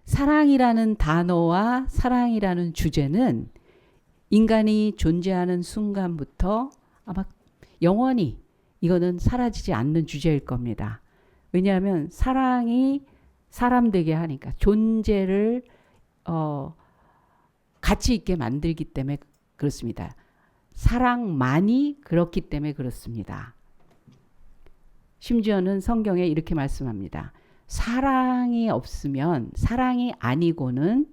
사랑이라는 단어와 사랑이라는 주제는 인간이 존재하는 순간부터 아마 영원히 이거는 사라지지 않는 주제일 겁니다. 왜냐하면 사랑이 사람 되게 하니까 존재를 가치 있게 만들기 때문에 그렇습니다. 사랑만이 그렇기 때문에 그렇습니다. 심지어는 성경에 이렇게 말씀합니다. 사랑이 없으면 사랑이 아니고는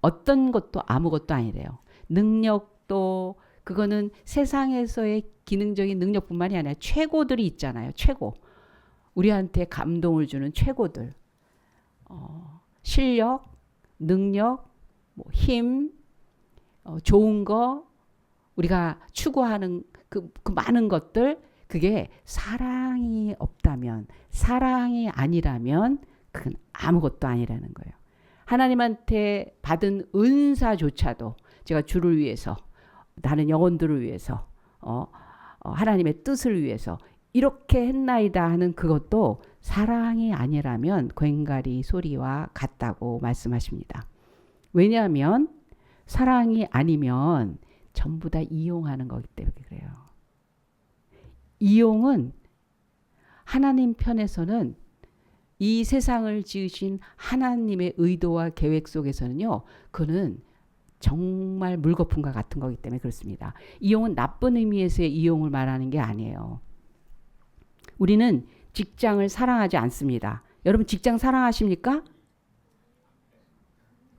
어떤 것도 아무것도 아니래요. 능력도 그거는 세상에서의 기능적인 능력뿐만이 아니라 최고들이 있잖아요. 최고. 우리한테 감동을 주는 최고들. 실력, 능력, 힘, 좋은 거, 우리가 추구하는 그 많은 것들, 그게 사랑이 없다면, 사랑이 아니라면 그건 아무것도 아니라는 거예요. 하나님한테 받은 은사조차도 제가 주를 위해서, 다른 영혼들을 위해서, 하나님의 뜻을 위해서 이렇게 했나이다 하는 그것도 사랑이 아니라면 괭가리 소리와 같다고 말씀하십니다. 왜냐하면 사랑이 아니면 전부 다 이용하는 거기 때문에 그래요. 이용은 하나님 편에서는 이 세상을 지으신 하나님의 의도와 계획 속에서는요, 그는 정말 물거품과 같은 거기 때문에 그렇습니다. 이용은 나쁜 의미에서의 이용을 말하는 게 아니에요. 우리는 직장을 사랑하지 않습니다. 여러분 직장 사랑하십니까?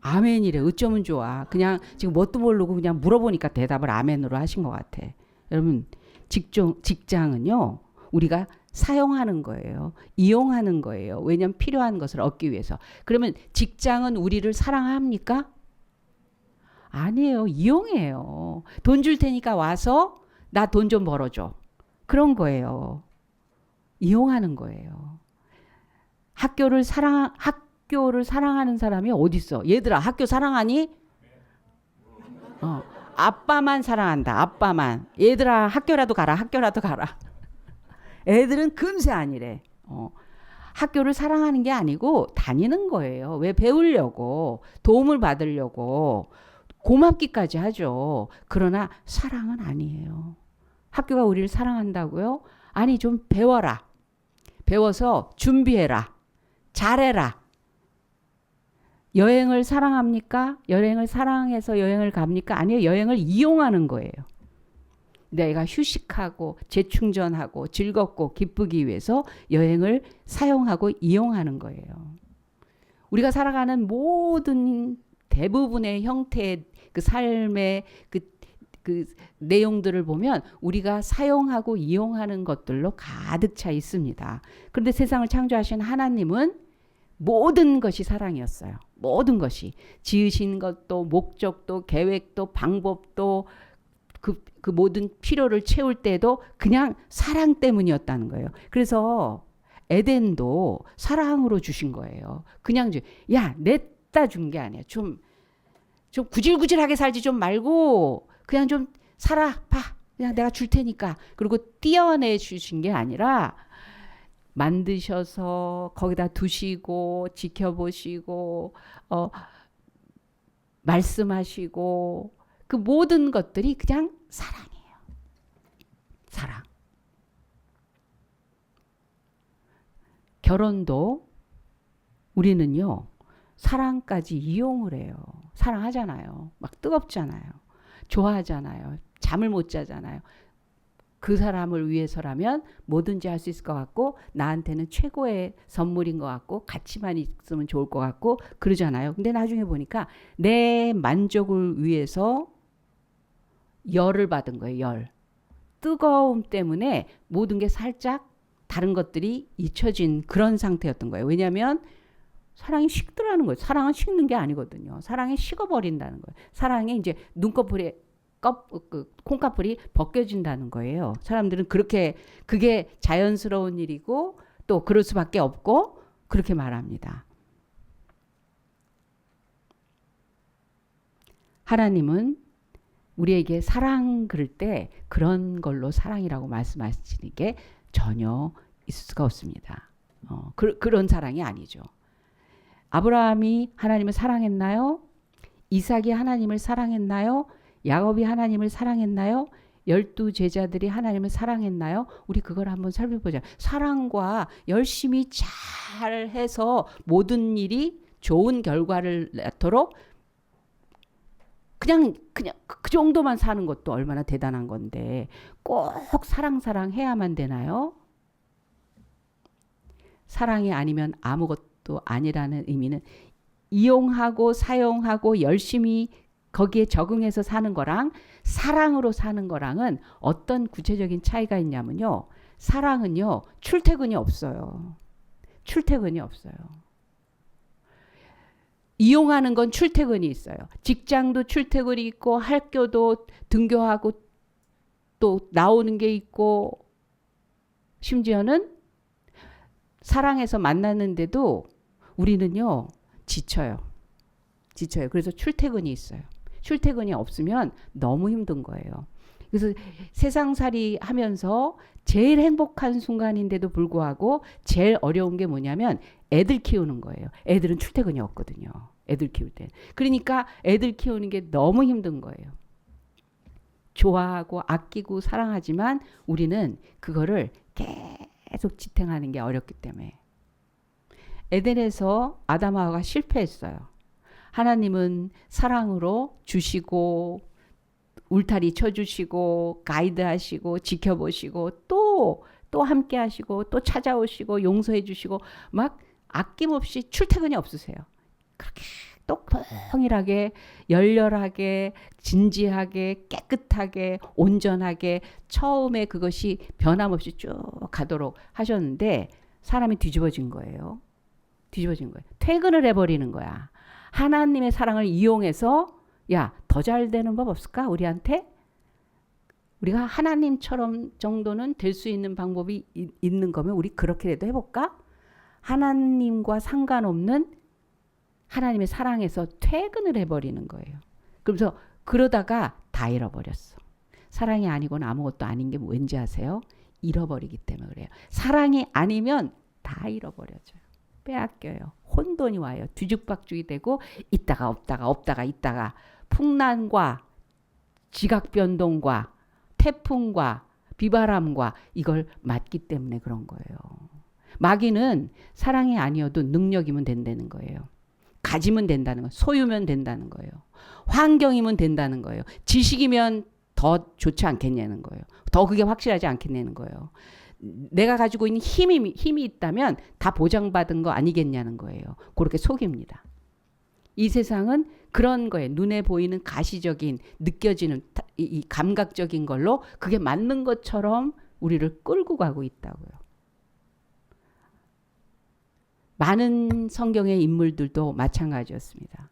아멘이래. 어쩌면 좋아. 그냥 지금 뭣도 모르고 그냥 물어보니까 대답을 아멘으로 하신 것 같아. 여러분 직장은요, 우리가 사용하는 거예요. 이용하는 거예요. 왜냐하면 필요한 것을 얻기 위해서. 그러면 직장은 우리를 사랑합니까? 아니에요. 이용해요. 돈 줄 테니까 와서 나 돈 좀 벌어줘. 그런 거예요. 이용하는 거예요. 학교를 사랑하는 사람이 어디 있어? 얘들아, 학교 사랑하니? 아빠만 사랑한다. 아빠만. 얘들아, 학교라도 가라. 학교라도 가라. 애들은 금세 아니래. 학교를 사랑하는 게 아니고 다니는 거예요. 왜? 배우려고, 도움을 받으려고, 고맙기까지 하죠. 그러나 사랑은 아니에요. 학교가 우리를 사랑한다고요? 아니, 좀 배워라. 배워서 준비해라. 잘해라. 여행을 사랑합니까? 여행을 사랑해서 여행을 갑니까? 아니요. 여행을 이용하는 거예요. 내가 휴식하고 재충전하고 즐겁고 기쁘기 위해서 여행을 사용하고 이용하는 거예요. 우리가 살아가는 모든 대부분의 형태의 그 삶의 그 내용들을 보면 우리가 사용하고 이용하는 것들로 가득 차 있습니다. 그런데 세상을 창조하신 하나님은 모든 것이 사랑이었어요. 모든 것이. 지으신 것도 목적도 계획도 방법도 그 모든 필요를 채울 때도 그냥 사랑 때문이었다는 거예요. 그래서 에덴도 사랑으로 주신 거예요. 그냥 야, 냈다 준 게 아니야. 좀 구질구질하게 살지 좀 말고 그냥 좀 살아 봐. 그냥 내가 줄 테니까. 그리고 띄어내 주신 게 아니라 만드셔서 거기다 두시고 지켜보시고 말씀하시고 그 모든 것들이 그냥 사랑이에요. 사랑. 결혼도 우리는요, 사랑까지 이용을 해요. 사랑하잖아요. 막 뜨겁잖아요. 좋아하잖아요. 잠을 못 자잖아요. 그 사람을 위해서라면 뭐든지 할 수 있을 것 같고, 나한테는 최고의 선물인 것 같고, 같이만 있으면 좋을 것 같고 그러잖아요. 근데 나중에 보니까 내 만족을 위해서 열을 받은 거예요. 열. 뜨거움 때문에 모든 게 살짝 다른 것들이 잊혀진 그런 상태였던 거예요. 왜냐하면 사랑이 식더라는 거예요. 사랑은 식는 게 아니거든요. 사랑이 식어버린다는 거예요. 사랑이 이제 눈꺼풀에 콩꺼풀이 벗겨진다는 거예요. 사람들은 그렇게 그게 자연스러운 일이고 또 그럴 수밖에 없고 그렇게 말합니다. 하나님은 우리에게 사랑 그럴 때 그런 걸로 사랑이라고 말씀하시는 게 전혀 있을 수가 없습니다. 그런 사랑이 아니죠. 아브라함이 하나님을 사랑했나요? 이삭이 하나님을 사랑했나요? 야곱이 하나님을 사랑했나요? 12 제자들이 하나님을 사랑했나요? 우리 그걸 한번 살펴보자. 사랑과 열심히 잘해서 모든 일이 좋은 결과를 낳도록 그냥 그 정도만 사는 것도 얼마나 대단한 건데 꼭 사랑 해야만 되나요? 사랑이 아니면 아무것도 아니라는 의미는 이용하고 사용하고 열심히 거기에 적응해서 사는 거랑 사랑으로 사는 거랑은 어떤 구체적인 차이가 있냐면요. 사랑은요. 출퇴근이 없어요. 출퇴근이 없어요. 이용하는 건 출퇴근이 있어요. 직장도 출퇴근이 있고 학교도 등교하고 또 나오는 게 있고 심지어는 사랑해서 만났는데도 우리는요. 지쳐요. 그래서 출퇴근이 있어요. 출퇴근이 없으면 너무 힘든 거예요. 그래서 세상살이 하면서 제일 행복한 순간인데도 불구하고 제일 어려운 게 뭐냐면 애들 키우는 거예요. 애들은 출퇴근이 없거든요. 애들 키울 때. 그러니까 애들 키우는 게 너무 힘든 거예요. 좋아하고 아끼고 사랑하지만 우리는 그거를 계속 지탱하는 게 어렵기 때문에. 에덴에서 아담하와가 실패했어요. 하나님은 사랑으로 주시고 울타리 쳐주시고 가이드하시고 지켜보시고 또 함께 하시고 또 찾아오시고 용서해 주시고 막 아낌없이 출퇴근이 없으세요. 그렇게 동일하게 열렬하게 진지하게 깨끗하게 온전하게 처음에 그것이 변함없이 쭉 가도록 하셨는데 사람이 뒤집어진 거예요. 퇴근을 해버리는 거야. 하나님의 사랑을 이용해서 야, 더 잘 되는 법 없을까? 우리한테? 우리가 하나님처럼 정도는 될 수 있는 방법이 있는 거면 우리 그렇게라도 해볼까? 하나님과 상관없는 하나님의 사랑에서 퇴근을 해버리는 거예요. 그래서 그러다가 다 잃어버렸어. 사랑이 아니고는 아무것도 아닌 게 왠지 아세요? 잃어버리기 때문에 그래요. 사랑이 아니면 다 잃어버려져요. 빼앗겨요. 혼돈이 와요. 뒤죽박죽이 되고 있다가 없다가 있다가 풍랑과 지각변동과 태풍과 비바람과 이걸 맞기 때문에 그런 거예요. 마귀는 사랑이 아니어도 능력이면 된다는 거예요. 가지면 된다는 거예요. 소유면 된다는 거예요. 환경이면 된다는 거예요. 지식이면 더 좋지 않겠냐는 거예요. 더 그게 확실하지 않겠냐는 거예요. 내가 가지고 있는 힘이 있다면 다 보장받은 거 아니겠냐는 거예요. 그렇게 속입니다. 이 세상은 그런 거예요. 눈에 보이는 가시적인 느껴지는 이 감각적인 걸로 그게 맞는 것처럼 우리를 끌고 가고 있다고요. 많은 성경의 인물들도 마찬가지였습니다.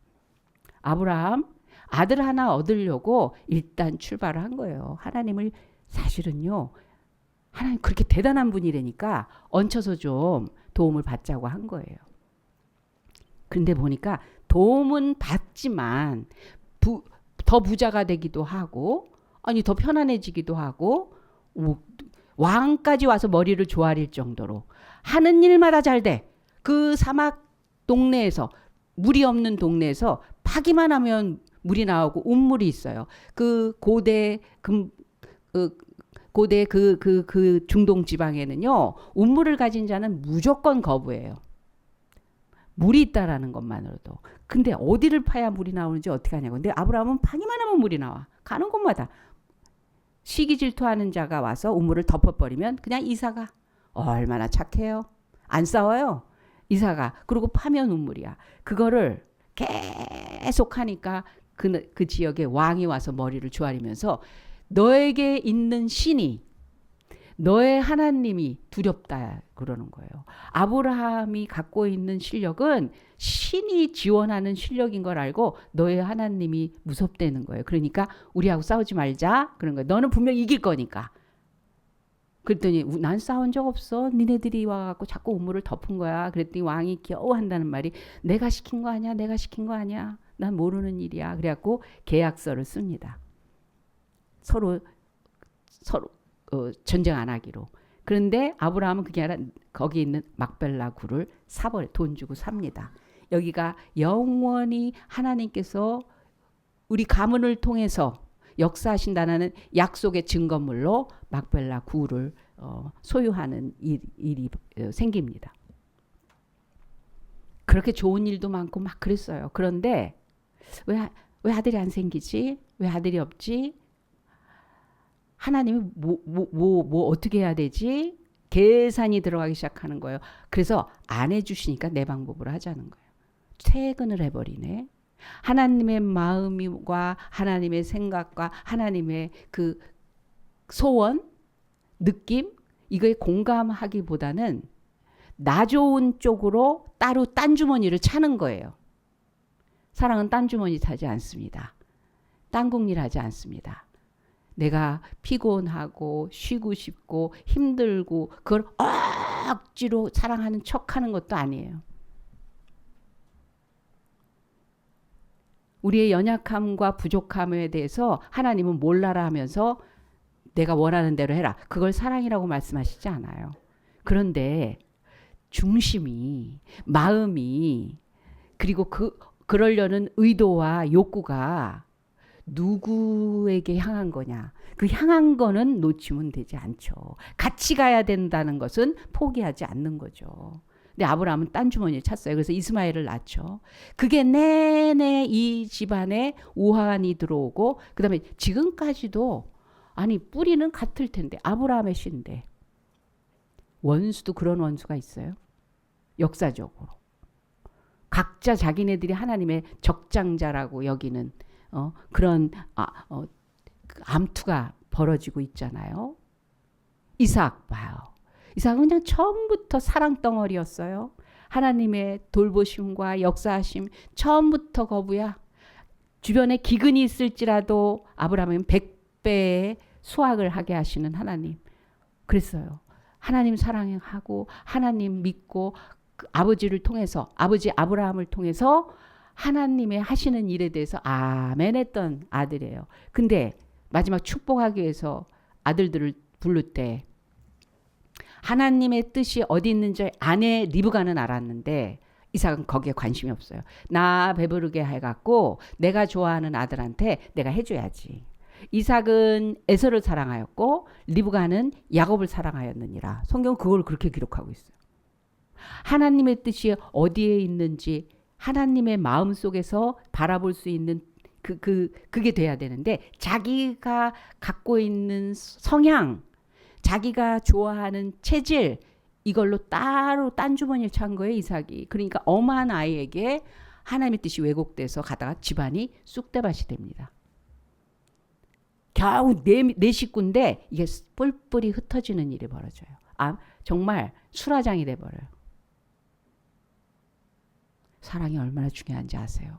아브라함 아들 하나 얻으려고 일단 출발을 한 거예요. 하나님을 사실은요. 하나님 그렇게 대단한 분이라니까 얹혀서 좀 도움을 받자고 한 거예요. 근데 보니까 도움은 받지만 더 부자가 되기도 하고 아니 더 편안해지기도 하고 왕까지 와서 머리를 조아릴 정도로 하는 일마다 잘 돼. 그 사막 동네에서 물이 없는 동네에서 파기만 하면 물이 나오고 운물이 있어요. 그 고대 그 중동 지방에는요. 운물을 가진 자는 무조건 거부해요. 물이 있다라는 것만으로도. 근데 어디를 파야 물이 나오는지 어떻게 하냐고. 근데 아브라함은 파기만 하면 물이 나와. 가는 곳마다. 시기 질투하는 자가 와서 우물을 덮어버리면 그냥 이사가. 얼마나 착해요. 안 싸워요. 이사가. 그리고 파면 우물이야. 그거를 계속 하니까 그 지역에 왕이 와서 머리를 조아리면서 너에게 있는 신이 너의 하나님이 두렵다 그러는 거예요. 아브라함이 갖고 있는 실력은 신이 지원하는 실력인 걸 알고 너의 하나님이 무섭다는 거예요. 그러니까 우리하고 싸우지 말자 그런 거예요. 너는 분명 이길 거니까. 그랬더니 난 싸운 적 없어. 니네들이 와갖고 자꾸 우물을 덮은 거야. 그랬더니 왕이 겨우 한다는 말이 내가 시킨 거 아니야. 내가 시킨 거 아니야. 난 모르는 일이야. 그래갖고 계약서를 씁니다. 서로 전쟁 안 하기로. 그런데 아브라함은 그게 아니라 거기 있는 막벨라 굴을 사버려 돈 주고 삽니다. 여기가 영원히 하나님께서 우리 가문을 통해서 역사하신다는 약속의 증거물로 막벨라 구를 소유하는 일이 생깁니다. 그렇게 좋은 일도 많고 막 그랬어요. 그런데 왜 아들이 안 생기지? 왜 아들이 없지? 하나님이 뭐 어떻게 해야 되지? 계산이 들어가기 시작하는 거예요. 그래서 안 해주시니까 내 방법으로 하자는 거예요. 퇴근을 해버리네. 하나님의 마음과 하나님의 생각과 하나님의 그 소원, 느낌 이거에 공감하기보다는 나 좋은 쪽으로 따로 딴 주머니를 차는 거예요. 사랑은 딴 주머니 차지 않습니다. 딴 국일 하지 않습니다. 내가 피곤하고 쉬고 싶고 힘들고 그걸 억지로 사랑하는 척하는 것도 아니에요. 우리의 연약함과 부족함에 대해서 하나님은 몰라라 하면서 내가 원하는 대로 해라. 그걸 사랑이라고 말씀하시지 않아요. 그런데 중심이, 마음이, 그리고 그러려는 의도와 욕구가 누구에게 향한 거냐. 그 향한 거는 놓치면 되지 않죠. 같이 가야 된다는 것은 포기하지 않는 거죠. 근데 아브라함은 딴 주머니에 찼어요. 그래서 이스마엘을 낳죠. 그게 내내 이 집안에 우환이 들어오고 그다음에 지금까지도 아니 뿌리는 같을 텐데 아브라함의 씨인데 원수도 그런 원수가 있어요. 역사적으로. 각자 자기네들이 하나님의 적장자라고 여기는 그런 그 암투가 벌어지고 있잖아요. 이삭 봐요. 이삭은 그냥 처음부터 사랑덩어리였어요. 하나님의 돌보심과 역사하심 처음부터 거부야. 주변에 기근이 있을지라도 아브라함은 100배의 수확을 하게 하시는 하나님. 그랬어요. 하나님 사랑하고 하나님 믿고 그 아버지를 통해서 아버지 아브라함을 통해서 하나님의 하시는 일에 대해서 아멘 했던 아들이에요. 근데 마지막 축복하기 위해서 아들들을 부를 때 하나님의 뜻이 어디 있는지 아내 리브가는 알았는데 이삭은 거기에 관심이 없어요. 나 배부르게 해갖고 내가 좋아하는 아들한테 내가 해줘야지. 이삭은 에서를 사랑하였고 리브가는 야곱을 사랑하였느니라. 성경은 그걸 그렇게 기록하고 있어요. 하나님의 뜻이 어디에 있는지 하나님의 마음 속에서 바라볼 수 있는 그게 돼야 되는데 자기가 갖고 있는 성향, 자기가 좋아하는 체질 이걸로 따로 딴 주머니를 찬 거예요 이삭이. 그러니까 엄한 아이에게 하나님의 뜻이 왜곡돼서 가다가 집안이 쑥대밭이 됩니다. 겨우 내 식구인데 이게 뿔뿔이 흩어지는 일이 벌어져요. 정말 수라장이 돼버려요. 사랑이 얼마나 중요한지 아세요?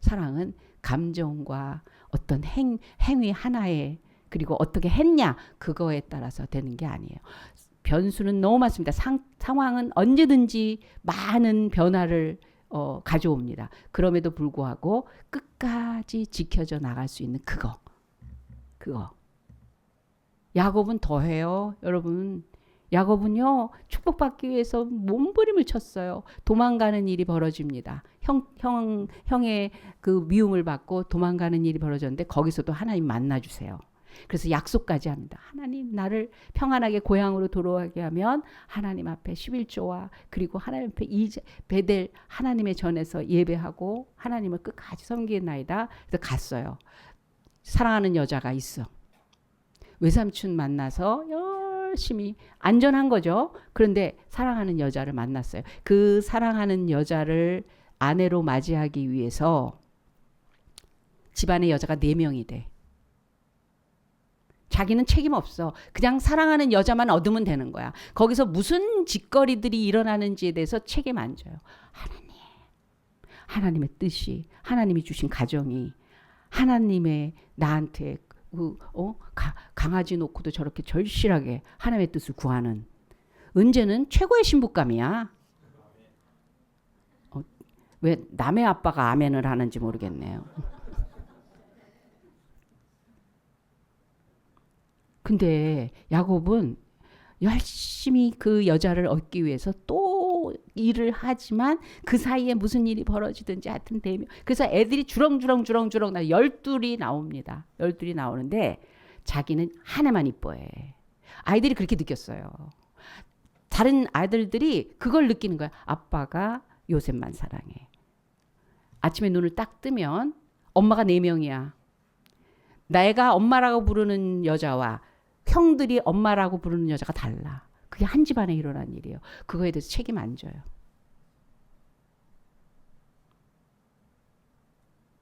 사랑은 감정과 어떤 행위 하나에 그리고 어떻게 했냐 그거에 따라서 되는 게 아니에요. 변수는 너무 많습니다. 상황은 언제든지 많은 변화를 가져옵니다. 그럼에도 불구하고 끝까지 지켜져 나갈 수 있는 그거. 야곱은 더해요. 여러분. 야곱은요. 축복받기 위해서 몸부림을 쳤어요. 도망가는 일이 벌어집니다. 형의 그 미움을 받고 도망가는 일이 벌어졌는데 거기서도 하나님 만나주세요. 그래서 약속까지 합니다. 하나님 나를 평안하게 고향으로 돌아가게 하면 하나님 앞에 11조와 그리고 하나님 앞에 베델 하나님의 전에서 예배하고 하나님을 끝까지 섬기나이다. 그래서 갔어요. 사랑하는 여자가 있어. 외삼촌 만나서 열심히 안전한 거죠. 그런데 사랑하는 여자를 만났어요. 그 사랑하는 여자를 아내로 맞이하기 위해서 집안에 여자가 4명이 돼. 자기는 책임 없어. 그냥 사랑하는 여자만 얻으면 되는 거야. 거기서 무슨 짓거리들이 일어나는지에 대해서 책임 안 져요. 하나님의 뜻이, 하나님이 주신 가정이, 하나님의 나한테 강아지 놓고도 저렇게 절실하게 하나님의 뜻을 구하는 은재는 최고의 신부감이야. 왜 남의 아빠가 아멘을 하는지 모르겠네요. 근데 야곱은 열심히 그 여자를 얻기 위해서 또 또 일을 하지만 그 사이에 무슨 일이 벌어지든지 하여튼 되면 그래서 애들이 주렁주렁 열둘이 나옵니다. 열둘이 나오는데 자기는 하나만 이뻐해. 아이들이 그렇게 느꼈어요. 다른 아들들이 그걸 느끼는 거야. 아빠가 요셉만 사랑해. 아침에 눈을 딱 뜨면 엄마가 4명이야. 내가 엄마라고 부르는 여자와 형들이 엄마라고 부르는 여자가 달라. 그게 한 집안에 일어난 일이에요. 그거에 대해서 책임 안 져요.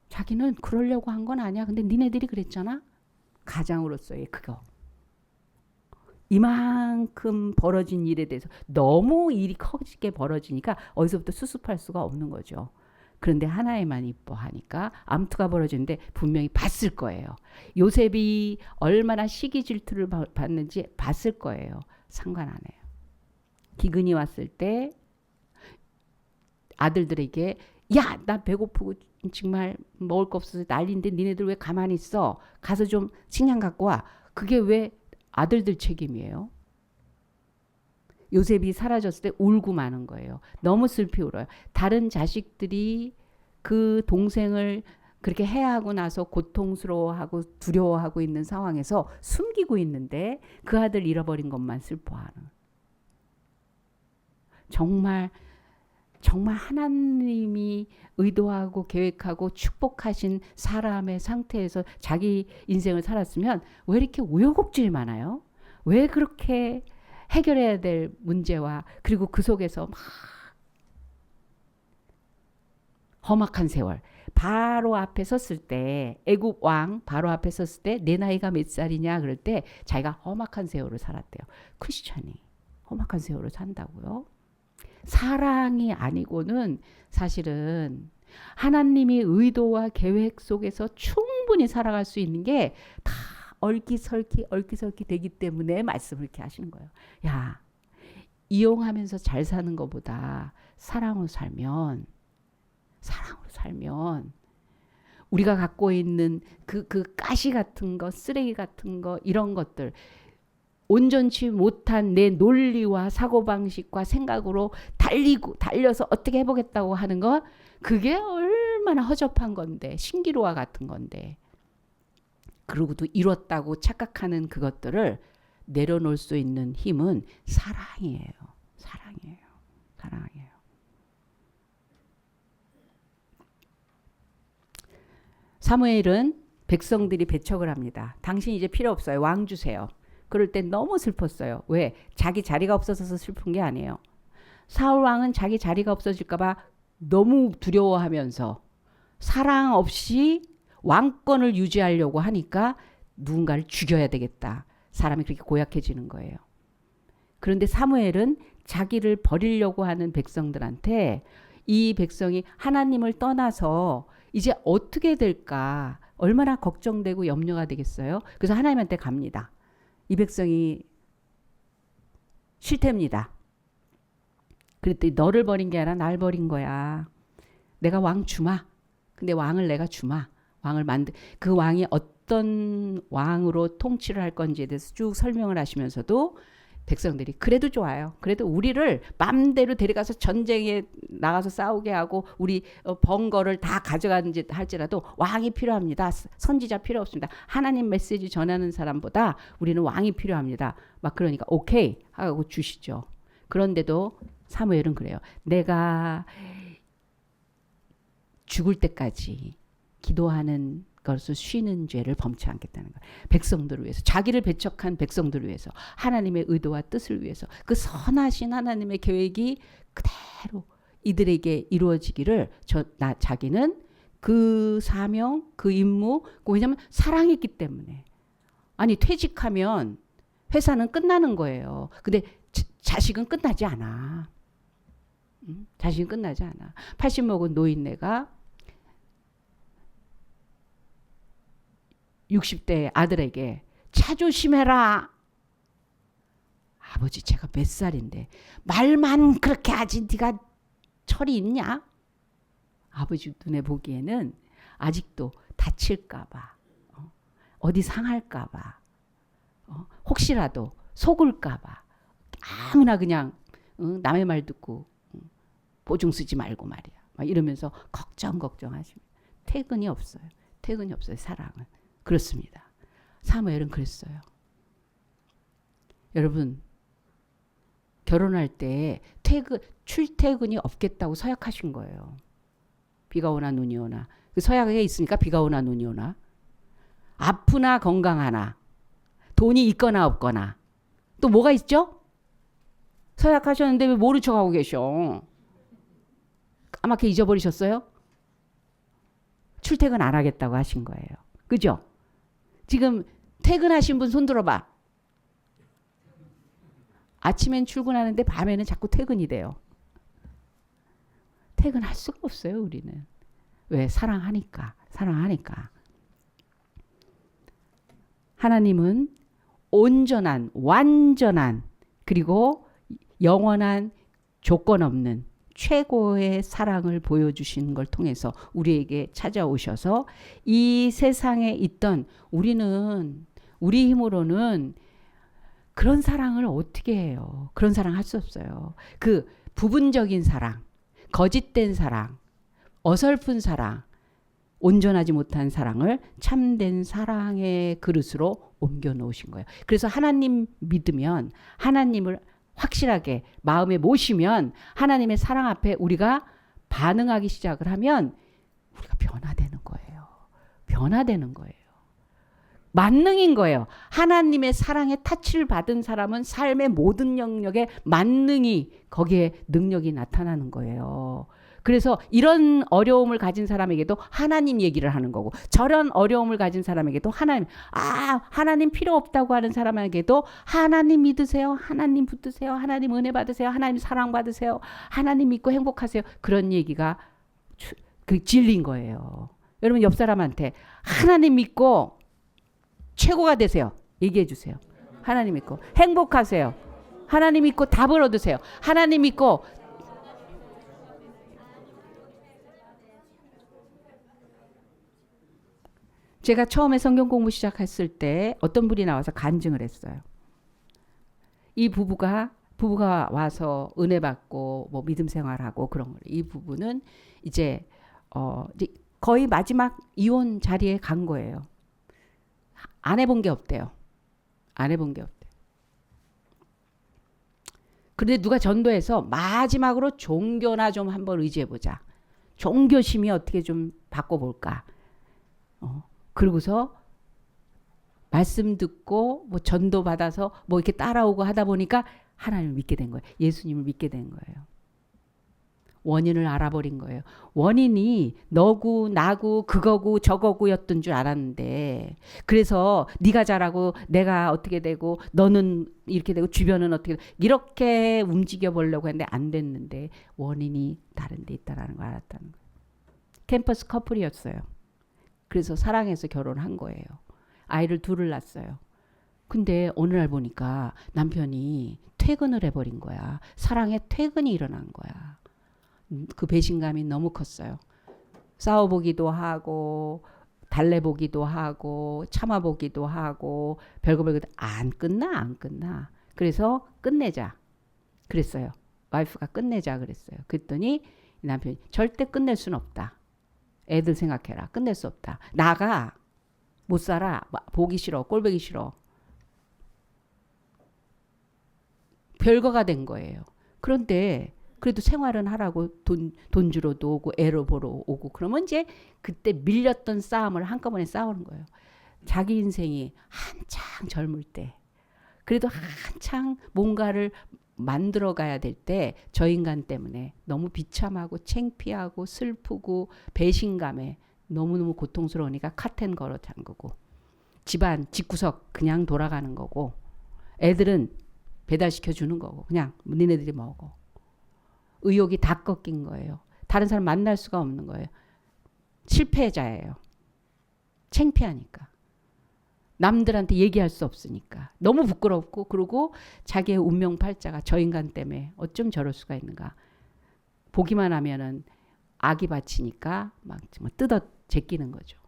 자기는 그러려고 한 건 아니야. 근데 니네들이 그랬잖아. 가장으로서의 그거. 이만큼 벌어진 일에 대해서 너무 일이 커지게 벌어지니까 어디서부터 수습할 수가 없는 거죠. 그런데 하나에만 이뻐하니까 암투가 벌어지는데 분명히 봤을 거예요. 요셉이 얼마나 시기 질투를 받는지 봤을 거예요. 상관 안 해요. 기근이 왔을 때 아들들에게 야, 나 배고프고 정말 먹을 거 없어서 난리인데 니네들 왜 가만히 있어? 가서 좀 식량 갖고 와. 그게 왜 아들들 책임이에요? 요셉이 사라졌을 때 울고 마는 거예요. 너무 슬피 울어요. 다른 자식들이 그 동생을 그렇게 해하고 나서 고통스러워하고 두려워하고 있는 상황에서 숨기고 있는데 그 아들 잃어버린 것만 슬퍼하는. 정말 하나님이 의도하고 계획하고 축복하신 사람의 상태에서 자기 인생을 살았으면 왜 이렇게 우여곡절이 많아요? 왜 그렇게 해결해야 될 문제와 그리고 그 속에서 막 험악한 세월. 바로 앞에 섰을 때 애굽 왕 바로 앞에 섰을 때 내 나이가 몇 살이냐 그럴 때 자기가 험악한 세월을 살았대요. 크리스천이 험악한 세월을 산다고요? 사랑이 아니고는 사실은 하나님이 의도와 계획 속에서 충분히 살아갈 수 있는 게 다 얼기설기 되기 때문에 말씀을 이렇게 하시는 거예요. 야, 이용하면서 잘 사는 것보다 사랑으로 살면 우리가 갖고 있는 그 가시 같은 거, 쓰레기 같은 거 이런 것들 온전치 못한 내 논리와 사고방식과 생각으로 달려서 어떻게 해보겠다고 하는 것 그게 얼마나 허접한 건데 신기루와 같은 건데 그러고도 이뤘다고 착각하는 그것들을 내려놓을 수 있는 힘은 사랑이에요. 사무엘은 백성들이 배척을 합니다. 당신 이제 필요 없어요. 왕 주세요. 그럴 땐 너무 슬펐어요. 왜? 자기 자리가 없어져서 슬픈 게 아니에요. 사울 왕은 자기 자리가 없어질까 봐 너무 두려워하면서 사랑 없이 왕권을 유지하려고 하니까 누군가를 죽여야 되겠다. 사람이 그렇게 고약해지는 거예요. 그런데 사무엘은 자기를 버리려고 하는 백성들한테 이 백성이 하나님을 떠나서 이제 어떻게 될까 얼마나 걱정되고 염려가 되겠어요. 그래서 하나님한테 갑니다. 이 백성이 싫답니다. 그랬더니 너를 버린 게 아니라 날 버린 거야. 내가 왕 주마. 근데 왕을 내가 주마. 그 왕이 어떤 왕으로 통치를 할 건지에 대해서 쭉 설명을 하시면서도 백성들이 그래도 좋아요. 그래도 우리를 맘대로 데려가서 전쟁에 나가서 싸우게 하고 우리 번거를 다 가져가는지 할지라도 왕이 필요합니다. 선지자 필요 없습니다. 하나님 메시지 전하는 사람보다 우리는 왕이 필요합니다. 막 그러니까 오케이 하고 주시죠. 그런데도 사무엘은 그래요. 내가 죽을 때까지 기도하는 것을 쉬는 죄를 범치 않겠다는 거예요. 백성들을 위해서 자기를 배척한 백성들을 위해서 하나님의 의도와 뜻을 위해서 그 선하신 하나님의 계획이 그대로 이들에게 이루어지기를 자기는 그 사명 그 임무 왜냐하면 사랑했기 때문에 아니 퇴직하면 회사는 끝나는 거예요. 근데 자식은 끝나지 않아. 자식은 끝나지 않아. 80 먹은 노인네가 60대 아들에게 차 조심해라. 아버지 제가 몇 살인데 말만 그렇게 하지 네가 철이 있냐? 아버지 눈에 보기에는 아직도 다칠까 봐 어디 상할까 봐 혹시라도 속을까 봐 아무나 그냥 남의 말 듣고 보증 쓰지 말고 말이야. 막 이러면서 걱정하십니다. 퇴근이 없어요. 퇴근이 없어요. 사랑은. 그렇습니다. 사무엘은 그랬어요. 여러분 결혼할 때 출퇴근이 없겠다고 서약하신 거예요. 비가 오나 눈이 오나. 그 서약에 있으니까 비가 오나 눈이 오나. 아프나 건강하나. 돈이 있거나 없거나. 또 뭐가 있죠? 서약하셨는데 왜 모른 척하고 계셔? 까맣게 잊어버리셨어요? 출퇴근 안 하겠다고 하신 거예요. 그죠? 지금 퇴근하신 분 손 들어봐. 아침엔 출근하는데 밤에는 자꾸 퇴근이 돼요. 퇴근할 수가 없어요, 우리는. 왜? 사랑하니까. 하나님은 온전한, 완전한, 그리고 영원한 조건 없는 최고의 사랑을 보여주시는 걸 통해서 우리에게 찾아오셔서 이 세상에 있던 우리는 우리 힘으로는 그런 사랑을 어떻게 해요? 그런 사랑 할 수 없어요. 그 부분적인 사랑, 거짓된 사랑, 어설픈 사랑, 온전하지 못한 사랑을 참된 사랑의 그릇으로 옮겨 놓으신 거예요. 그래서 하나님 믿으면, 하나님을 확실하게 마음에 모시면 하나님의 사랑 앞에 우리가 반응하기 시작을 하면 우리가 변화되는 거예요. 변화되는 거예요. 만능인 거예요. 하나님의 사랑의 타치를 받은 사람은 삶의 모든 영역에 만능이, 거기에 능력이 나타나는 거예요. 그래서 이런 어려움을 가진 사람에게도 하나님 얘기를 하는 거고, 저런 어려움을 가진 사람에게도 하나님 필요 없다고 하는 사람에게도 하나님 믿으세요. 하나님 붙드세요. 하나님 은혜 받으세요. 하나님 사랑 받으세요. 하나님 믿고 행복하세요. 그런 얘기가 그 진리인 거예요. 여러분 옆 사람한테 하나님 믿고 최고가 되세요. 얘기해 주세요. 하나님 믿고 행복하세요. 하나님 믿고 답을 얻으세요. 하나님 믿고 제가 처음에 성경 공부 시작했을 때 어떤 분이 나와서 간증을 했어요. 이 부부가 와서 은혜 받고 뭐 믿음 생활하고 그런 거예요. 이 부부는 이제 거의 마지막 이혼 자리에 간 거예요. 안 해본 게 없대요. 안 해본 게 없대요. 그런데 누가 전도해서 마지막으로 종교나 좀 한번 의지해보자. 종교심이 어떻게 좀 바꿔볼까. 그러고서 말씀 듣고 뭐 전도 받아서 뭐 이렇게 따라오고 하다 보니까 하나님을 믿게 된 거예요. 예수님을 믿게 된 거예요. 원인을 알아버린 거예요. 원인이 너고 나고 그거고 저거고였던 줄 알았는데, 그래서 네가 잘하고 내가 어떻게 되고 너는 이렇게 되고 주변은 어떻게 되고 이렇게 움직여 보려고 했는데 안 됐는데 원인이 다른 데 있다라는 걸 알았다는 거예요. 캠퍼스 커플이었어요. 그래서 사랑해서 결혼한 거예요. 아이를 둘을 낳았어요. 근데 어느 날 보니까 남편이 퇴근을 해버린 거야. 사랑의 퇴근이 일어난 거야. 그 배신감이 너무 컸어요. 싸워보기도 하고 달래보기도 하고 참아보기도 하고 별거 안 끝나. 그래서 끝내자 그랬어요. 와이프가 끝내자 그랬어요. 그랬더니 남편이 절대 끝낼 수는 없다. 애들 생각해라. 끝낼 수 없다. 나가. 못 살아. 보기 싫어. 꼴보기 싫어. 별거가 된 거예요. 그런데 그래도 생활은 하라고 돈 주러도 오고 애로 보러 오고 그러면 이제 그때 밀렸던 싸움을 한꺼번에 싸우는 거예요. 자기 인생이 한창 젊을 때, 그래도 한창 뭔가를 만들어 가야 될 때 저 인간 때문에 너무 비참하고 창피하고 슬프고 배신감에 너무너무 고통스러우니까 카텐 걸어 잠그고 집안 집구석 그냥 돌아가는 거고 애들은 배달시켜 주는 거고 그냥 니네들이 먹어. 의욕이 다 꺾인 거예요. 다른 사람 만날 수가 없는 거예요. 실패자예요. 창피하니까. 남들한테 얘기할 수 없으니까. 너무 부끄럽고, 그리고 자기의 운명팔자가 저 인간 때문에 어쩜 저럴 수가 있는가. 보기만 하면은 악이 받치니까 막 뜯어 제끼는 거죠.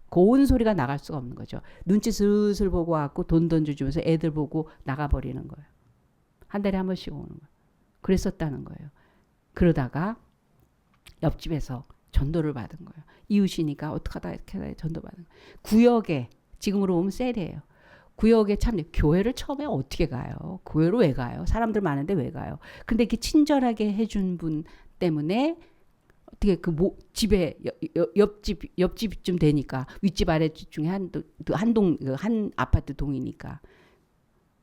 고운 소리가 나갈 수가 없는 거죠. 눈치 슬슬 보고 왔고 돈 던져주면서 애들 보고 나가버리는 거예요. 한 달에 한 번씩 오는 거예요. 그랬었다는 거예요. 그러다가 옆집에서 전도를 받은 거예요. 이웃이니까 어떡하다 이렇게 하다 전도받은 거예요. 구역에 지금으로 보면 셀이에요. 구역에 참 교회를 처음에 어떻게 가요? 교회로 왜 가요? 사람들 많은데 왜 가요? 근데 이렇게 친절하게 해준 분 때문에 어떻게 그 집에 옆집쯤 되니까 윗집 아랫집 중에 한 아파트 동이니까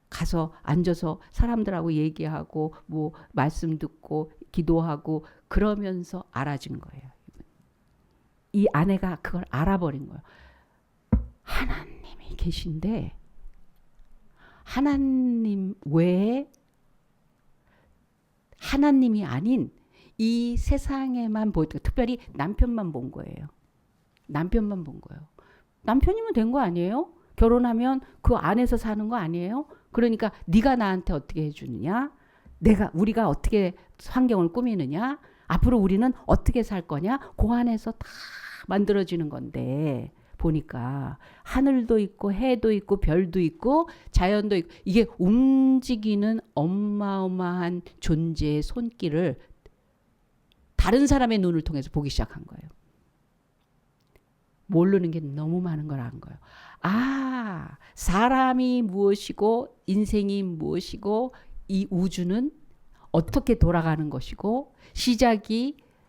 가서 앉아서 사람들하고 얘기하고 뭐 말씀 듣고 기도하고 그러면서 알아준 거예요. 이 아내가 그걸 알아버린 거예요. 하나님이 계신데 하나님 외에 하나님이 아닌 이 세상에만 보이고 특별히 남편만 본 거예요. 남편만 본 거예요. 남편이면 된 거 아니에요? 결혼하면 그 안에서 사는 거 아니에요? 그러니까 네가 나한테 어떻게 해주느냐? 우리가 어떻게 환경을 꾸미느냐? 앞으로 우리는 어떻게 살 거냐? 그 안에서 다 만들어지는 건데 보니까 하늘도 있고 해도 있고 별도 있고 자연도 있고 이게 움직이는 어마어마한 존재의 손길을 다른 사람의 눈을 통해서 보기 시작한 거예요. 모르는 게 너무 많은 걸 안 거예요. 아, 사람이 무엇이고 인생이 무엇이고 이 우주는 어떻게 돌아가는 것이고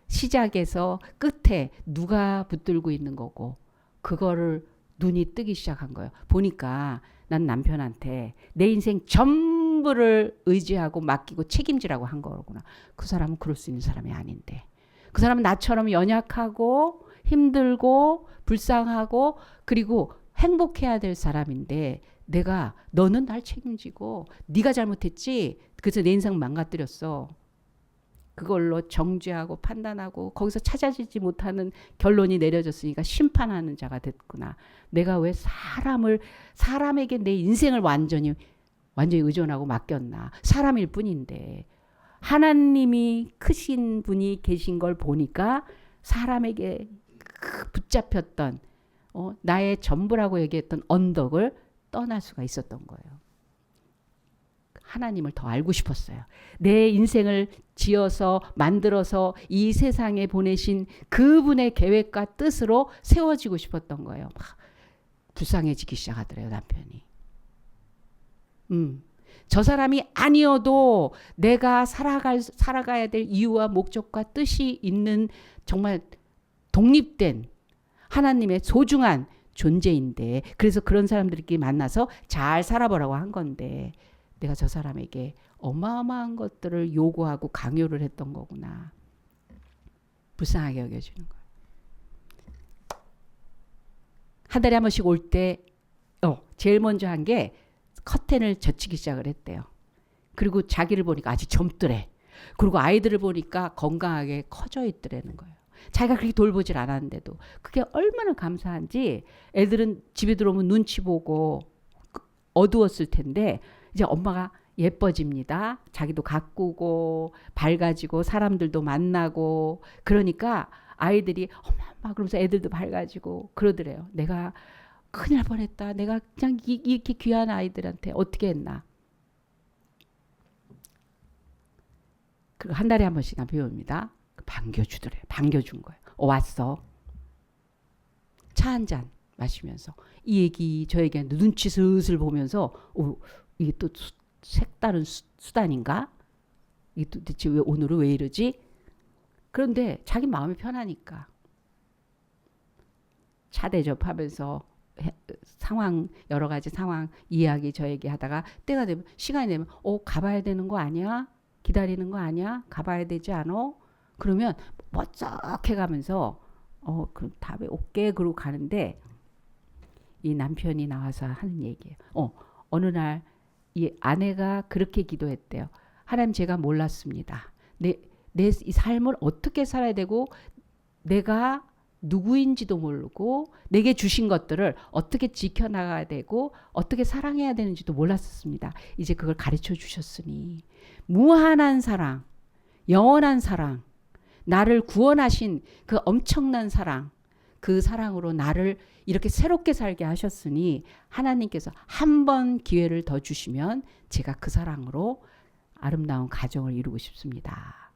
시작에서 끝에 누가 붙들고 있는 거고 그거를 눈이 뜨기 시작한 거예요. 보니까 난 남편한테 내 인생 전부를 의지하고 맡기고 책임지라고 한 거구나. 그 사람은 그럴 수 있는 사람이 아닌데. 그 사람은 나처럼 연약하고 힘들고 불쌍하고 그리고 행복해야 될 사람인데 너는 날 책임지고 네가 잘못했지. 그래서 내 인생 망가뜨렸어. 그걸로 정죄하고 판단하고 거기서 찾아지지 못하는 결론이 내려졌으니까 심판하는 자가 됐구나. 내가 왜 사람에게 내 인생을 완전히 의존하고 맡겼나. 사람일 뿐인데 하나님이 크신 분이 계신 걸 보니까 사람에게 붙잡혔던 나의 전부라고 얘기했던 언덕을 떠날 수가 있었던 거예요. 하나님을 더 알고 싶었어요. 내 인생을 지어서 만들어서 이 세상에 보내신 그분의 계획과 뜻으로 세워지고 싶었던 거예요. 막 불쌍해지기 시작하더래요, 남편이. 저 사람이 아니어도 내가 살아가야 될 이유와 목적과 뜻이 있는 정말 독립된 하나님의 소중한 존재인데 그래서 그런 사람들끼리 만나서 잘 살아보라고 한 건데 내가 저 사람에게 어마어마한 것들을 요구하고 강요를 했던 거구나. 불쌍하게 여겨주는 거예요. 한 달에 한 번씩 올 때 제일 먼저 한 게 커튼을 젖히기 시작을 했대요. 그리고 자기를 보니까 아직 젊더래. 그리고 아이들을 보니까 건강하게 커져 있더라는 거예요. 자기가 그렇게 돌보질 않았는데도 그게 얼마나 감사한지 애들은 집에 들어오면 눈치 보고 어두웠을 텐데 이제 엄마가 예뻐집니다. 자기도 가꾸고 밝아지고 사람들도 만나고 그러니까 아이들이 엄마 그러면서 애들도 밝아지고 그러더래요. 내가 큰일 날 뻔했다. 내가 그냥 이렇게 귀한 아이들한테 어떻게 했나. 그거 한 달에 한 번씩 배웁니다. 반겨주더래요. 반겨준 거예요. 왔어. 차 한 잔 마시면서 이 얘기 저 얘기 눈치 슬슬 보면서 이게 또 색다른 수단인가? 이게 도대체 오늘은 왜 이러지? 그런데 자기 마음이 편하니까 차 대접하면서 여러 가지 상황 이야기 저 얘기하다가 때가 되면 시간이 되면 가봐야 되는 거 아니야? 기다리는 거 아니야? 가봐야 되지 않아? 그러면 멋쩍해 가면서 그럼 다음에 올게 그러고 가는데 이 남편이 나와서 하는 얘기예요. 어느 날 이 아내가 그렇게 기도했대요. 하나님 제가 몰랐습니다. 내 이 삶을 어떻게 살아야 되고 내가 누구인지도 모르고 내게 주신 것들을 어떻게 지켜나가야 되고 어떻게 사랑해야 되는지도 몰랐었습니다. 이제 그걸 가르쳐 주셨으니 무한한 사랑, 영원한 사랑, 나를 구원하신 그 엄청난 사랑, 그 사랑으로 나를 이렇게 새롭게 살게 하셨으니 하나님께서 한 번 기회를 더 주시면 제가 그 사랑으로 아름다운 가정을 이루고 싶습니다.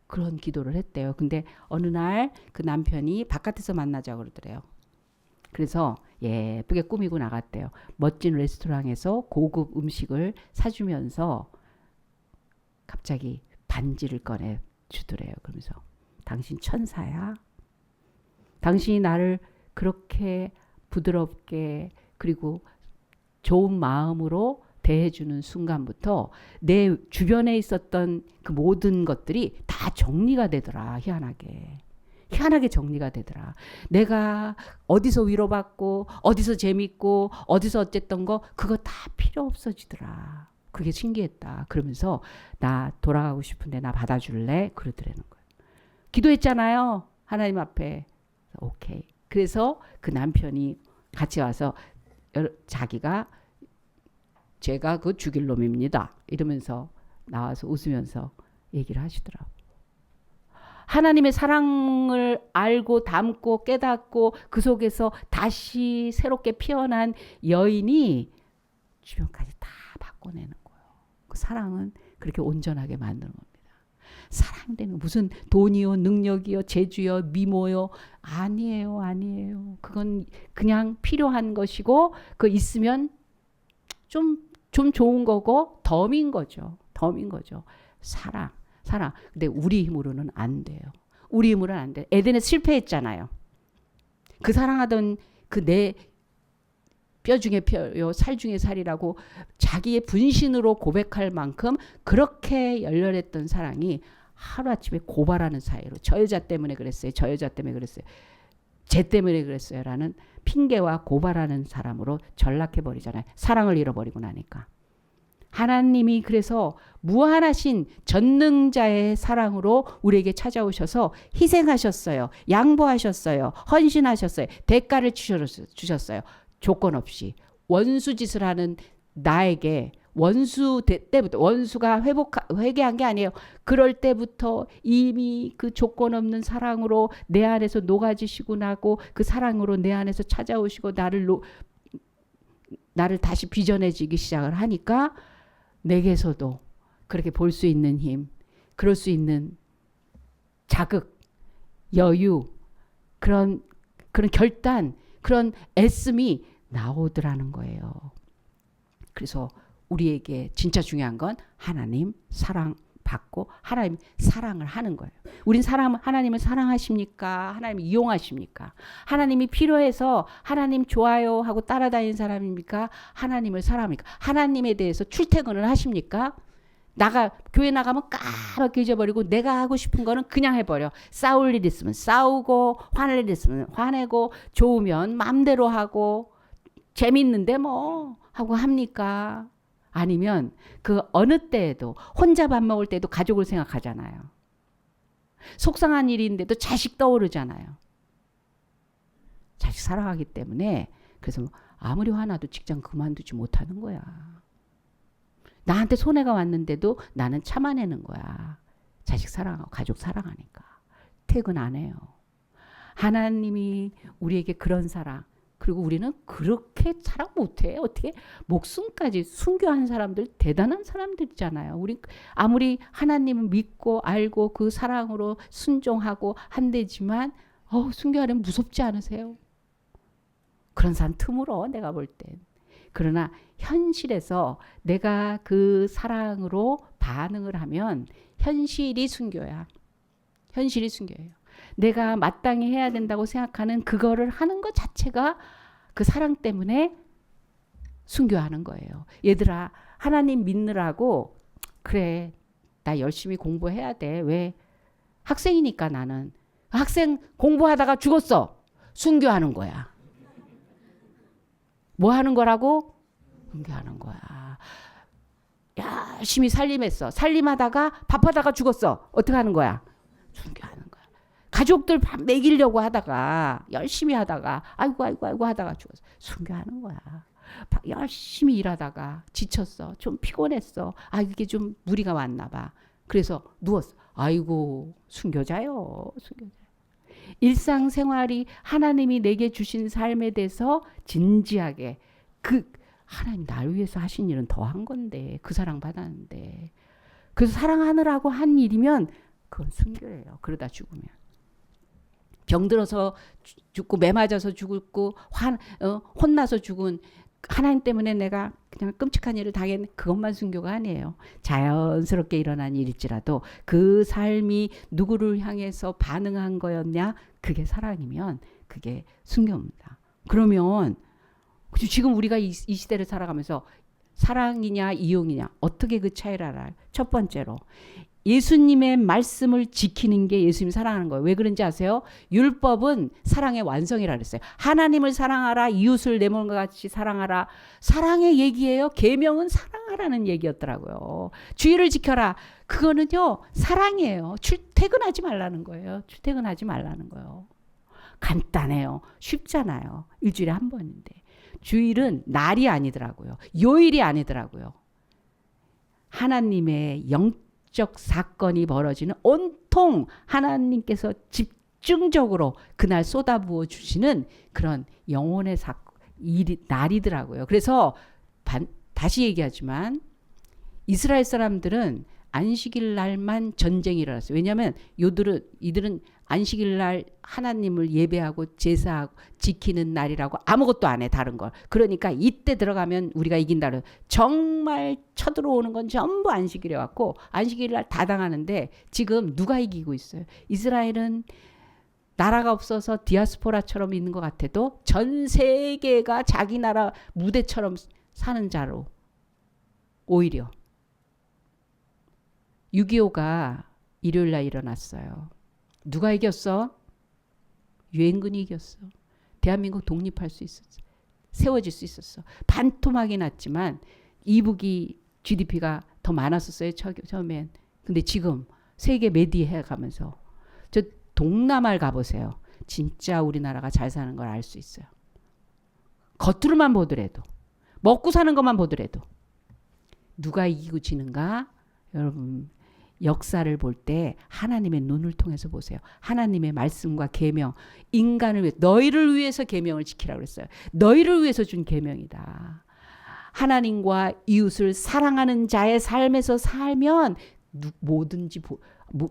그런 기도를 했대요. 근데 어느 날 그 남편이 바깥에서 만나자고 그러더래요. 그래서 예쁘게 꾸미고 나갔대요. 멋진 레스토랑에서 고급 음식을 사주면서 갑자기 반지를 꺼내 주더래요. 그러면서 당신 천사야. 당신이 나를 그렇게 부드럽게 그리고 좋은 마음으로 대해주는 순간부터 내 주변에 있었던 그 모든 것들이 다 정리가 되더라. 희한하게 정리가 되더라. 내가 어디서 위로받고 어디서 재밌고 어디서 어쨌던 거 그거 다 필요 없어지더라. 그게 신기했다. 그러면서 나 돌아가고 싶은데 나 받아줄래? 그러더라는 거예요. 기도했잖아요. 하나님 앞에. 오케이. 그래서 그 남편이 같이 와서 자기가 제가 그 죽일 놈입니다. 이러면서 나와서 웃으면서 얘기를 하시더라고요. 하나님의 사랑을 알고 담고 깨닫고 그 속에서 다시 새롭게 피어난 여인이 주변까지 다 바꿔내는 거예요. 그 사랑은 그렇게 온전하게 만드는 겁니다. 사랑되는 무슨 돈이요, 능력이요, 재주요, 미모요 아니에요. 그건 그냥 필요한 것이고 그 있으면 좀 좋은 거고 덤인 거죠. 사랑. 근데 우리 힘으로는 안 돼요. 우리 힘으로는 안 돼. 에덴에서 실패했잖아요. 그 사랑하던 그 내 뼈 중에 뼈요, 살 중에 살이라고 자기의 분신으로 고백할 만큼 그렇게 열렬했던 사랑이 하루아침에 고발하는 사이로 저 여자 때문에 그랬어요. 쟤 때문에 그랬어요. 라는 핑계와 고발하는 사람으로 전락해버리잖아요. 사랑을 잃어버리고 나니까. 하나님이 그래서 무한하신 전능자의 사랑으로 우리에게 찾아오셔서 희생하셨어요. 양보하셨어요. 헌신하셨어요. 대가를 주셨어요. 조건 없이. 원수짓을 하는 나에게 원수 때부터 원수가 회개한 게 아니에요. 그럴 때부터 이미 그 조건 없는 사랑으로 내 안에서 녹아지시고 나고 그 사랑으로 내 안에서 찾아오시고 나를 다시 빚어내지기 시작을 하니까 내게서도 그렇게 볼 수 있는 힘, 그럴 수 있는 자극, 여유, 그런 결단, 그런 애씀이 나오더라는 거예요. 그래서 우리에게 진짜 중요한 건 하나님 사랑 받고 하나님 사랑을 하는 거예요. 우린 하나님을 사랑하십니까? 하나님 이용하십니까? 하나님이 필요해서 하나님 좋아요 하고 따라다니는 사람입니까? 하나님을 사랑합니까? 하나님에 대해서 출퇴근을 하십니까? 교회 나가면 까맣게 잊어버리고 내가 하고 싶은 거는 그냥 해버려. 싸울 일 있으면 싸우고 화낼 일 있으면 화내고 좋으면 마음대로 하고 재밌는데 뭐 하고 합니까? 아니면 그 어느 때에도 혼자 밥 먹을 때도 가족을 생각하잖아요. 속상한 일인데도 자식 떠오르잖아요. 자식 사랑하기 때문에 그래서 아무리 화나도 직장 그만두지 못하는 거야. 나한테 손해가 왔는데도 나는 참아내는 거야. 자식 사랑하고 가족 사랑하니까. 퇴근 안 해요. 하나님이 우리에게 그런 사랑 그리고 우리는 그렇게 사랑 못해. 어떻게 목숨까지 순교한 사람들 대단한 사람들이잖아요. 우리 아무리 하나님을 믿고 알고 그 사랑으로 순종하고 한대지만 순교하려면 무섭지 않으세요? 그런 사람 틈으로 내가 볼 땐. 그러나 현실에서 내가 그 사랑으로 반응을 하면 현실이 순교야. 현실이 순교예요. 내가 마땅히 해야 된다고 생각하는 그거를 하는 것 자체가 그 사랑 때문에 순교하는 거예요. 얘들아, 하나님 믿느라고 그래, 나 열심히 공부해야 돼. 왜? 학생이니까 나는. 학생 공부하다가 죽었어. 순교하는 거야. 뭐 하는 거라고? 순교하는 거야. 열심히 살림했어. 살림하다가 밥하다가 죽었어. 어떻게 하는 거야? 순교하는 거야. 가족들 밥 먹이려고 하다가 열심히 하다가 아이고 하다가 죽었어. 순교하는 거야. 열심히 일하다가 지쳤어. 좀 피곤했어. 이게 좀 무리가 왔나 봐. 그래서 누웠어. 아이고 순교자요. 일상생활이 하나님이 내게 주신 삶에 대해서 진지하게 하나님 날 위해서 하신 일은 더 한 건데 그 사랑 받았는데 그래서 사랑하느라고 한 일이면 그건 순교예요. 그러다 죽으면. 병들어서 죽고 매 맞아서 죽고 혼나서 죽은 하나님 때문에 내가 그냥 끔찍한 일을 당했네. 그것만 순교가 아니에요. 자연스럽게 일어난 일일지라도 그 삶이 누구를 향해서 반응한 거였냐? 그게 사랑이면 그게 순교입니다. 그러면 지금 우리가 이 시대를 살아가면서 사랑이냐 이용이냐 어떻게 그 차이를 알아요? 첫 번째로 예수님의 말씀을 지키는 게 예수님 사랑하는 거예요. 왜 그런지 아세요? 율법은 사랑의 완성이라 그랬어요. 하나님을 사랑하라, 이웃을 내 몸과 같이 사랑하라. 사랑의 얘기예요. 계명은 사랑하라는 얘기였더라고요. 주의를 지켜라. 그거는요 사랑이에요. 출퇴근하지 말라는 거예요. 출퇴근하지 말라는 거예요. 간단해요. 쉽잖아요. 일주일에 한 번인데. 주일은 날이 아니더라고요. 요일이 아니더라고요. 하나님의 영적 사건이 벌어지는 온통 하나님께서 집중적으로 그날 쏟아부어 주시는 그런 영혼의 날이더라고요. 그래서 다시 얘기하지만 이스라엘 사람들은 안식일 날만 전쟁이 일어났어요. 왜냐하면 이들은 안식일 날 하나님을 예배하고 제사하고 지키는 날이라고 아무것도 안 해 다른 걸. 그러니까 이때 들어가면 우리가 이긴다는 정말 쳐들어오는 건 전부 안식일에 왔고 안식일 날 다 당하는데 지금 누가 이기고 있어요? 이스라엘은 나라가 없어서 디아스포라처럼 있는 것 같아도 전 세계가 자기 나라 무대처럼 사는 자로 오히려 6.25가 일요일 날 일어났어요. 누가 이겼어? 유엔군이 이겼어. 대한민국 독립할 수 있었어. 세워질 수 있었어. 반토막이 났지만 이북이 GDP가 더 많았었어요. 처음엔. 근데 지금 세계 메디에 가면서 저 동남아를 가보세요. 진짜 우리나라가 잘 사는 걸 알 수 있어요. 겉으로만 보더라도 먹고 사는 것만 보더라도 누가 이기고 지는가? 여러분 역사를 볼 때 하나님의 눈을 통해서 보세요. 하나님의 말씀과 계명, 인간을 위해 너희를 위해서 계명을 지키라고 그랬어요. 너희를 위해서 준 계명이다. 하나님과 이웃을 사랑하는 자의 삶에서 살면 뭐든지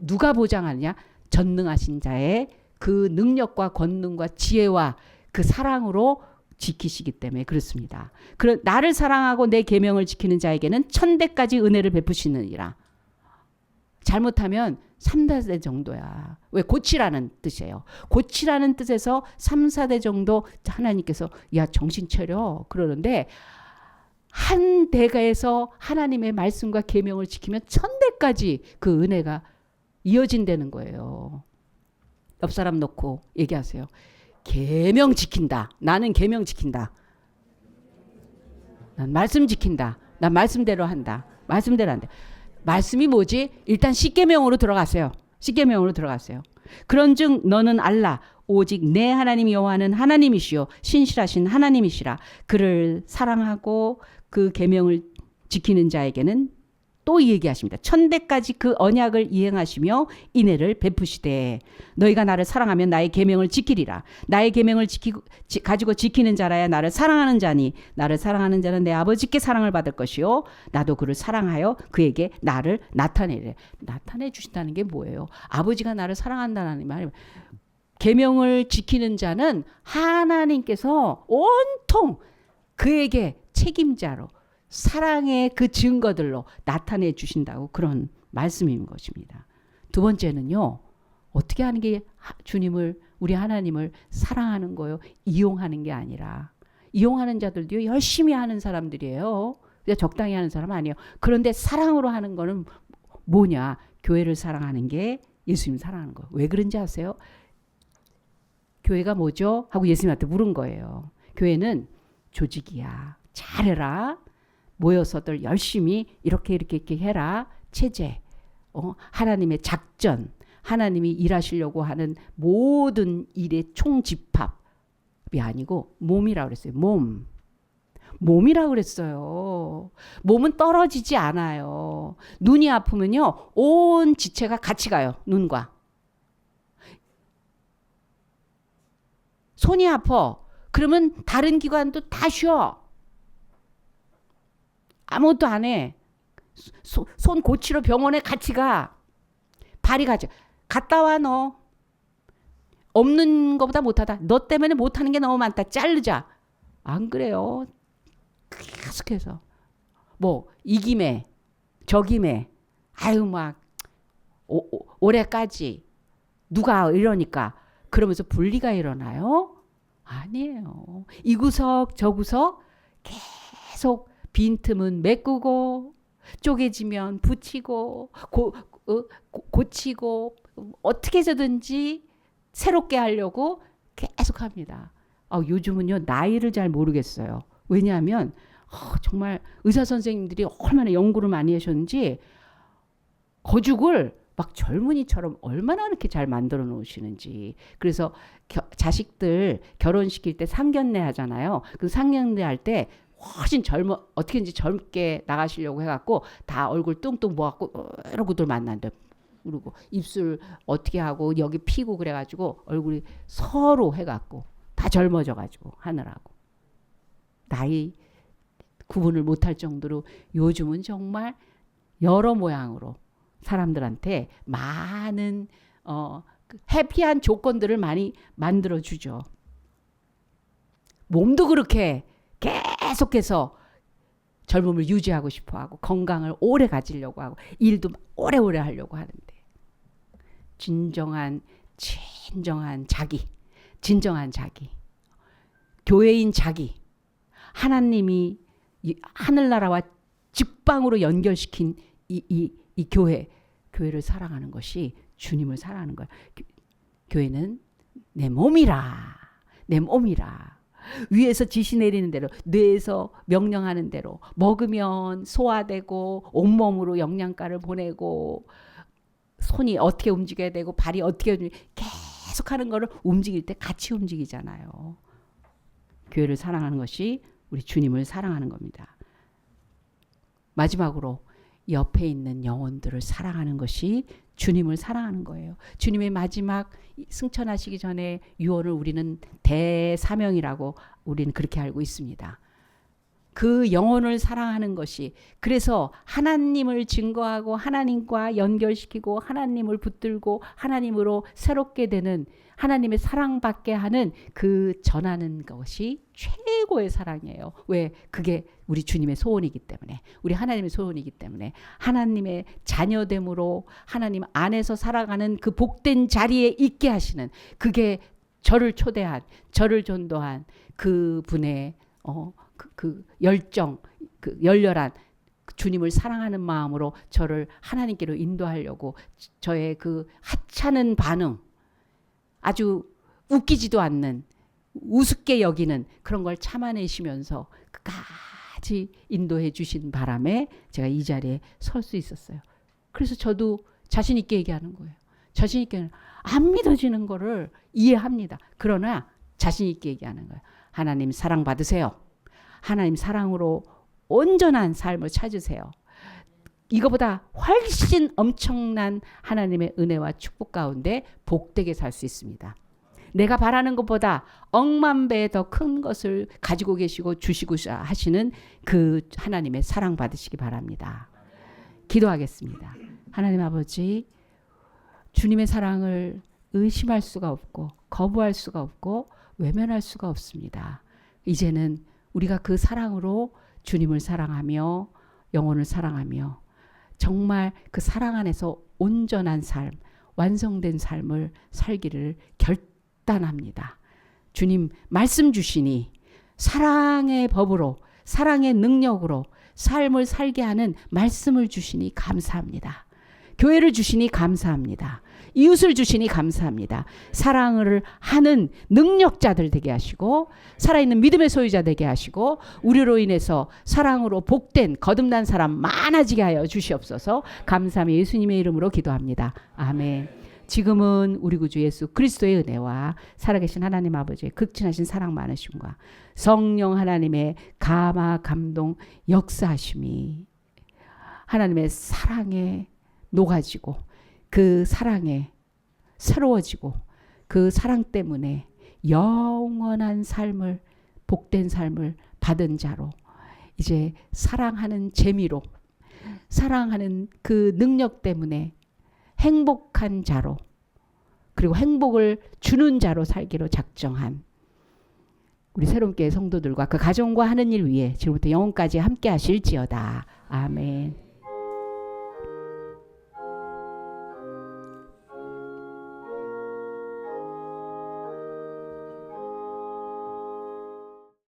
누가 보장하느냐? 전능하신 자의 그 능력과 권능과 지혜와 그 사랑으로 지키시기 때문에 그렇습니다. 나를 사랑하고 내 계명을 지키는 자에게는 천대까지 은혜를 베푸시느니라. 잘못하면 3, 4대 정도야. 왜? 고치라는 뜻이에요. 고치라는 뜻에서 3, 4대 정도 하나님께서 야 정신 차려 그러는데 한 대가에서 하나님의 말씀과 계명을 지키면 1000대까지 그 은혜가 이어진다는 거예요. 옆 사람 놓고 얘기하세요. 계명 지킨다. 나는 계명 지킨다. 난 말씀 지킨다. 난 말씀대로 한다. 말씀대로 한다. 말씀이 뭐지? 일단 십계명으로 들어가세요. 십계명으로 들어가세요. 그런즉 너는 알라 오직 내 하나님 여호와는 하나님이시요 신실하신 하나님이시라. 그를 사랑하고 그 계명을 지키는 자에게는 또 얘기하십니다. 1000대까지 그 언약을 이행하시며 인애를 베푸시되 너희가 나를 사랑하면 나의 계명을 지키리라. 나의 계명을 가지고 지키는 자라야 나를 사랑하는 자니 나를 사랑하는 자는 내 아버지께 사랑을 받을 것이요 나도 그를 사랑하여 그에게 나를 나타내래. 나타내 주신다는 게 뭐예요? 아버지가 나를 사랑한다는 말이 계명을 지키는 자는 하나님께서 온통 그에게 책임자로 사랑의 그 증거들로 나타내 주신다고 그런 말씀인 것입니다. 두 번째는요. 어떻게 하는 게 주님을 우리 하나님을 사랑하는 거요. 이용하는 게 아니라 이용하는 자들도요. 열심히 하는 사람들이에요. 그냥 적당히 하는 사람 아니에요. 그런데 사랑으로 하는 거는 뭐냐. 교회를 사랑하는 게 예수님 사랑하는 거예요. 왜 그런지 아세요? 교회가 뭐죠? 하고 예수님한테 물은 거예요. 교회는 조직이야. 잘해라. 모여서들 열심히 이렇게 해라. 체제, 하나님의 작전, 하나님이 일하시려고 하는 모든 일의 총집합이 아니고 몸이라고 그랬어요. 몸이라고 그랬어요. 몸은 떨어지지 않아요. 눈이 아프면요. 온 지체가 같이 가요. 눈과. 손이 아파. 그러면 다른 기관도 다 쉬어. 아무것도 안 해. 손 고치러 병원에 같이 가. 발이 가져. 갔다 와 너. 없는 것보다 못하다. 너 때문에 못하는 게 너무 많다. 자르자. 안 그래요. 계속해서 뭐 이김에 저김에 아유 막 올해까지 누가 이러니까 그러면서 분리가 일어나요? 아니에요. 이 구석 저 구석 계속 빈틈은 메꾸고 쪼개지면 붙이고 고치고 어떻게 해서든지 새롭게 하려고 계속 합니다. 요즘은요 나이를 잘 모르겠어요. 왜냐하면 정말 의사 선생님들이 얼마나 연구를 많이 하셨는지 거죽을 막 젊은이처럼 얼마나 이렇게 잘 만들어 놓으시는지. 그래서 자식들 결혼시킬 때 상견례 하잖아요. 그 상견례 할 때 훨씬 어떻게든지 젊게 나가시려고 해갖고 다 얼굴 뚱뚱 모아갖고 이러고들 만난대. 그리고 입술 어떻게 하고 여기 피고 그래가지고 얼굴이 서로 해갖고 다 젊어져가지고 하느라고. 나이 구분을 못할 정도로 요즘은 정말 여러 모양으로 사람들한테 많은 해피한 조건들을 많이 만들어주죠. 몸도 그렇게 계속해서 젊음을 유지하고 싶어하고 건강을 오래 가지려고 하고 일도 오래오래 하려고 하는데 진정한 자기, 진정한 자기, 교회인 자기, 하나님이 하늘나라와 직방으로 연결시킨 이 교회를 사랑하는 것이 주님을 사랑하는 거야. 교회는 내 몸이라. 위에서 지시 내리는 대로 뇌에서 명령하는 대로 먹으면 소화되고 온몸으로 영양가를 보내고 손이 어떻게 움직여야 되고 발이 어떻게 계속 하는 거를 움직일 때 같이 움직이잖아요. 교회를 사랑하는 것이 우리 주님을 사랑하는 겁니다. 마지막으로 옆에 있는 영혼들을 사랑하는 것이 주님을 사랑하는 거예요. 주님의 마지막 승천하시기 전에 유언을 우리는 대사명이라고 우리는 그렇게 알고 있습니다. 그 영혼을 사랑하는 것이 그래서 하나님을 증거하고 하나님과 연결시키고 하나님을 붙들고 하나님으로 새롭게 되는 하나님의 사랑받게 하는 그 전하는 것이 최고의 사랑이에요. 왜? 그게 우리 주님의 소원이기 때문에 우리 하나님의 소원이기 때문에 하나님의 자녀됨으로 하나님 안에서 살아가는 그 복된 자리에 있게 하시는 그게 저를 초대한 저를 전도한 그분의 그 열정, 그 열렬한 주님을 사랑하는 마음으로 저를 하나님께로 인도하려고 저의 그 하찮은 반응, 아주 웃기지도 않는 우습게 여기는 그런 걸 참아내시면서 끝까지 인도해 주신 바람에 제가 이 자리에 설 수 있었어요. 그래서 저도 자신 있게 얘기하는 거예요. 자신 있게 안 믿어지는 거를 이해합니다. 그러나 자신 있게 얘기하는 거예요. 하나님 사랑 받으세요. 하나님 사랑으로 온전한 삶을 찾으세요. 이거보다 훨씬 엄청난 하나님의 은혜와 축복 가운데 복되게 살 수 있습니다. 내가 바라는 것보다 억만 배 더 큰 것을 가지고 계시고 주시고 하시는 그 하나님의 사랑 받으시기 바랍니다. 기도하겠습니다. 하나님 아버지, 주님의 사랑을 의심할 수가 없고 거부할 수가 없고 외면할 수가 없습니다. 이제는 우리가 그 사랑으로 주님을 사랑하며 영혼을 사랑하며 정말 그 사랑 안에서 온전한 삶, 완성된 삶을 살기를 결단합니다. 주님 말씀 주시니 사랑의 법으로 사랑의 능력으로 삶을 살게 하는 말씀을 주시니 감사합니다. 교회를 주시니 감사합니다. 이웃을 주시니 감사합니다. 사랑을 하는 능력자들 되게 하시고 살아있는 믿음의 소유자 되게 하시고 우리로 인해서 사랑으로 복된 거듭난 사람 많아지게 하여 주시옵소서. 감사함이 예수님의 이름으로 기도합니다. 아멘. 지금은 우리 구주 예수 그리스도의 은혜와 살아계신 하나님 아버지의 극진하신 사랑 많으심과 성령 하나님의 감화 감동 역사하심이 하나님의 사랑에 녹아지고 그 사랑에 새로워지고 그 사랑 때문에 영원한 삶을 복된 삶을 받은 자로 이제 사랑하는 재미로 사랑하는 그 능력 때문에 행복한 자로 그리고 행복을 주는 자로 살기로 작정한 우리 새롭게 성도들과 그 가정과 하는 일 위해 지금부터 영혼까지 함께 하실지어다. 아멘.